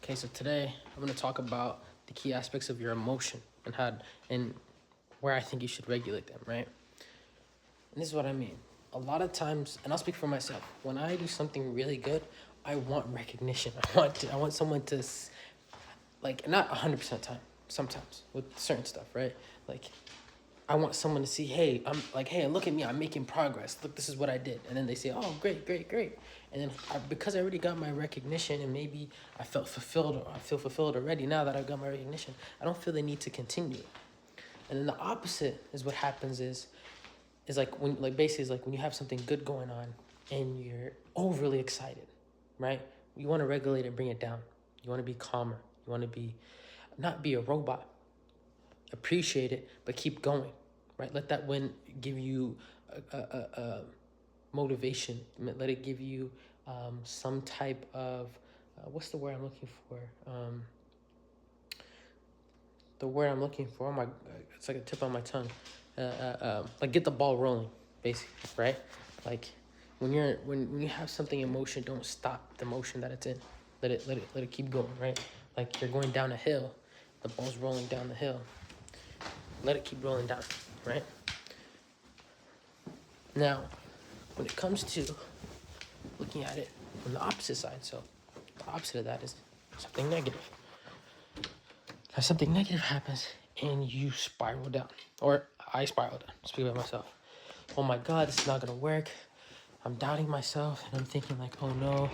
Okay, so today I'm going to talk about the key aspects of your emotion and where I think you should regulate them, right? And this is what I mean. A lot of times, and I'll speak for myself. When I do something really good, I want recognition. I want someone to like not 100% of the time, sometimes with certain stuff, right? Like I want someone to see, hey, I'm like, hey, look at me, I'm making progress. Look, this is what I did. And then they say, oh, great, great, great. And then because I already got my recognition and maybe I felt fulfilled or I feel fulfilled already now that I got my recognition, I don't feel the need to continue. And then the opposite is what happens is like when like basically is like when you have something good going on and you're overly excited, right? You want to regulate and bring it down. You want to be calmer. You want to be not be a robot, appreciate it, but keep going, right? Let that win give you a motivation. Let it give you some type of what's the word I'm looking for? The word I'm looking for. Oh my, it's like a tip on my tongue. Like get the ball rolling, basically, right? Like when you have something in motion, don't stop the motion that it's in. Let it keep going, right? Like you're going down a hill, the ball's rolling down the hill. Let it keep rolling down, right? Now, when it comes to looking at it from the opposite side, so the opposite of that is something negative. Now, something negative happens and you spiral down, or I spiral down, speaking about myself. Oh my God, this is not gonna work. I'm doubting myself and I'm thinking like, oh no,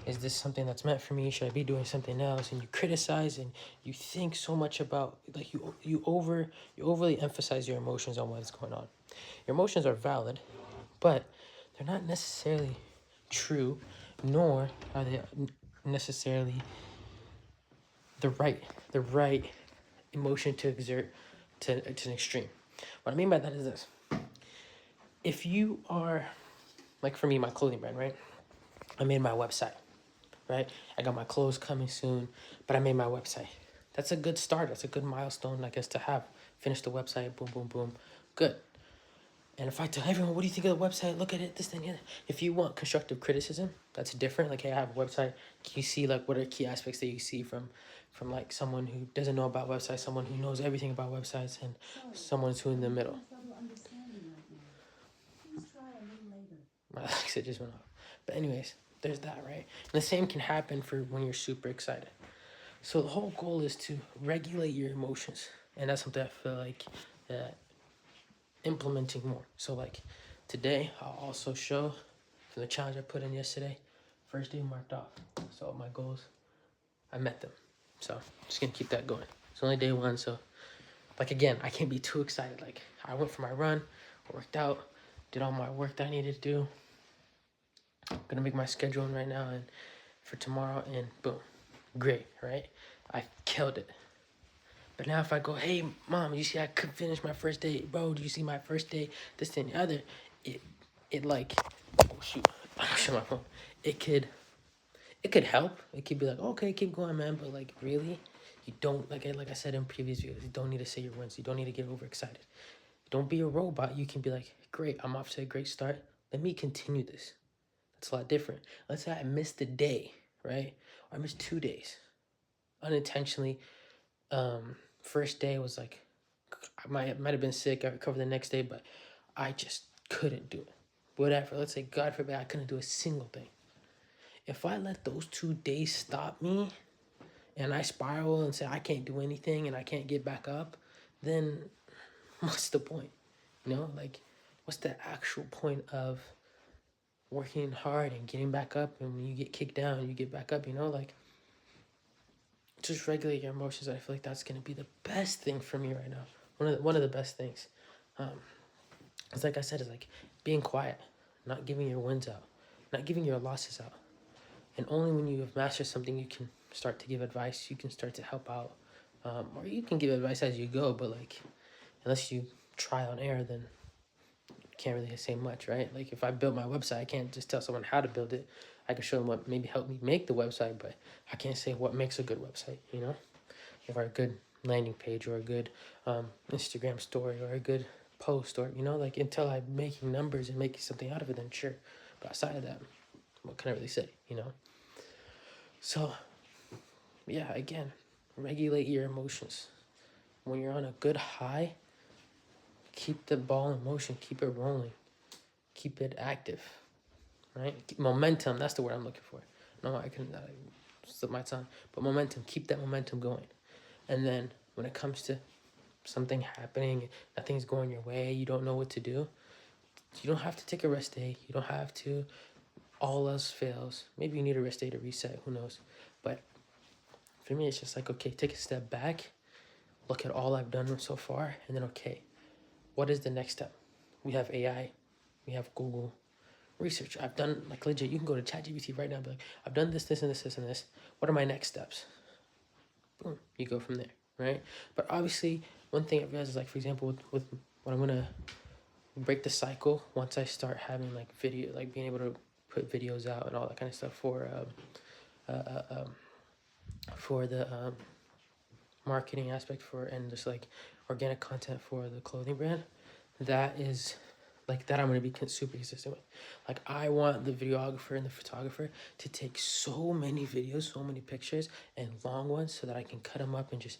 is this something that's meant for me? Should I be doing something else? And you criticize and you think so much about like you overly emphasize your emotions on what's going on. Your emotions are valid, but they're not necessarily true, nor are they necessarily the right emotion to exert to an extreme. What I mean by that is this: if you are like for me, my clothing brand, right? I made my website, right? I got my clothes coming soon, but I made my website. That's a good start. That's a good milestone, I guess, to have. Finish the website, boom, boom, boom. Good. And if I tell everyone, what do you think of the website? Look at it, this thing, yeah. If you want constructive criticism, that's different. Like, hey, I have a website. Can you see like what are key aspects that you see from like someone who doesn't know about websites, someone who knows everything about websites, and someone who's in the middle. My Alexa just went off. But anyways, there's that, right? And the same can happen for when you're super excited. So the whole goal is to regulate your emotions, and that's something I feel like implementing more. So like today, I'll also show from the challenge I put in yesterday, first day marked off. So my goals, I met them. So just gonna keep that going. It's only day one, so like again, I can't be too excited. Like I went for my run, worked out, did all my work that I needed to do. I'm gonna make my schedule right now and for tomorrow, and boom, great, right? I killed it. But now if I go, hey mom, you see I could finish my first day, bro? Do you see my first day? This and the other, it like, oh shoot, I shut my phone. It could help. It could be like, okay, keep going, man. But like, really, you don't like I said in previous videos, you don't need to say your wins. You don't need to get overexcited. Don't be a robot. You can be like, great, I'm off to a great start. Let me continue this. That's a lot different. Let's say I missed a day, right? Or I missed 2 days unintentionally. First day was like I might have been sick. I recovered the next day, but I just couldn't do it. Whatever. Let's say God forbid I couldn't do a single thing. If I let those 2 days stop me and I spiral and say I can't do anything and I can't get back up, then what's the point? You know, like what's the actual point of working hard and getting back up, and when you get kicked down, you get back up, you know, like just regulate your emotions. I feel like that's gonna be the best thing for me right now. One of the best things. It's like I said, it's like being quiet, not giving your wins out, not giving your losses out. And only when you have mastered something, you can start to give advice. You can start to help out, or you can give advice as you go. But like, unless you try on air, then you can't really say much, right? Like if I build my website, I can't just tell someone how to build it. I can show them what maybe helped me make the website, but I can't say what makes a good website, you know? Or a good landing page, or a good Instagram story, or a good post, or, you know, like until I'm making numbers and making something out of it, then sure. But outside of that, what can I really say, you know? So yeah, again, regulate your emotions. When you're on a good high, keep the ball in motion, keep it rolling, keep it active, right? Momentum, that's the word I'm looking for. No, I couldn't slip my tongue, but momentum, keep that momentum going. And then when it comes to something happening, nothing's going your way, you don't know what to do, you don't have to take a rest day. You don't have to, all else fails. Maybe you need a rest day to reset, who knows? But for me, it's just like, okay, take a step back, look at all I've done so far, and then, okay, what is the next step? We have AI, we have Google research. I've done, like, legit, you can go to ChatGPT right now and be like, I've done this, and this, and this. What are my next steps? Boom, you go from there, right? But obviously, one thing I realized is, like, for example, with what I'm gonna break the cycle once I start having like video, like being able to put videos out and all that kind of stuff for the marketing aspect for, and just like organic content for the clothing brand. That is like that I'm going to be super consistent with. Like I want the videographer and the photographer to take so many videos, so many pictures and long ones so that I can cut them up and just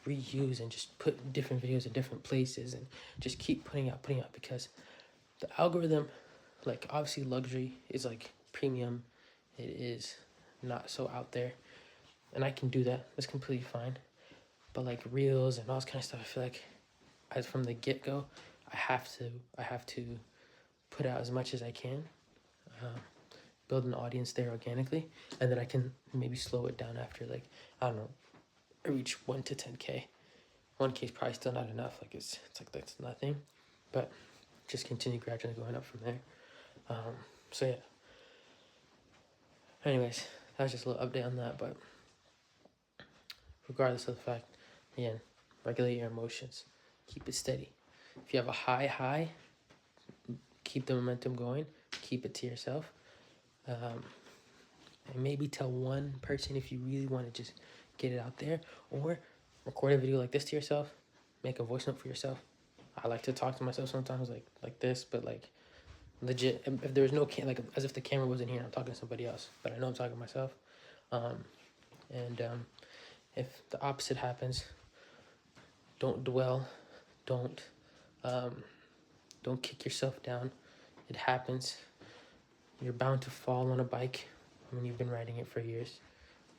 reuse and just put different videos in different places and just keep putting out because the algorithm, like obviously luxury is like premium, it is not so out there, and I can do that, that's completely fine. But like reels and all this kind of stuff, I feel like as from the get-go, I have to put out as much as I can, build an audience there organically, and then I can maybe slow it down after, like, I don't know, I reach 1 to 10K. 1K is probably still not enough, like it's like that's nothing, but just continue gradually going up from there. So yeah, anyways, that was just a little update on that. But regardless of the fact, again, regulate your emotions, keep it steady. If you have a high, keep the momentum going, keep it to yourself, and maybe tell one person if you really want to just get it out there, or record a video like this to yourself, make a voice note for yourself. I like to talk to myself sometimes like this, but like legit, if there's no like as if the camera wasn't here, I'm talking to somebody else, but I know I'm talking to myself. And if the opposite happens, don't dwell, don't kick yourself down. It happens. You're bound to fall on a bike when you've been riding it for years.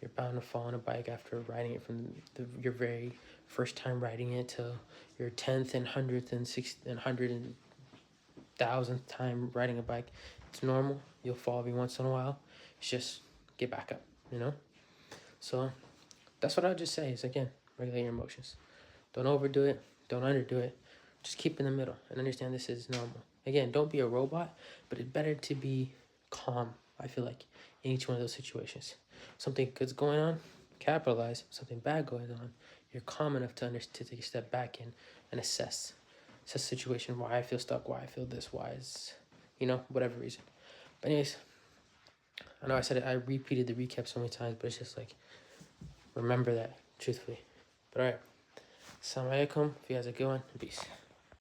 You're bound to fall on a bike after riding it from your very first time riding it till your 10th and 100th and 6th and 100,000th time riding a bike. It's normal. You'll fall every once in a while. It's just get back up, you know? So that's what I would just say is, again, regulate your emotions. Don't overdo it. Don't underdo it. Just keep in the middle and understand this is normal. Again, don't be a robot, but it's better to be calm, I feel like, in each one of those situations. Something good's going on, capitalize. Something bad going on, you're calm enough to take a step back in and assess the situation, why I feel stuck, why I feel this, why is, whatever reason. But anyways, I know I said it, I repeated the recap so many times, but it's just like, remember that, truthfully. But alright, assalamu alaikum, if you guys are good one, peace.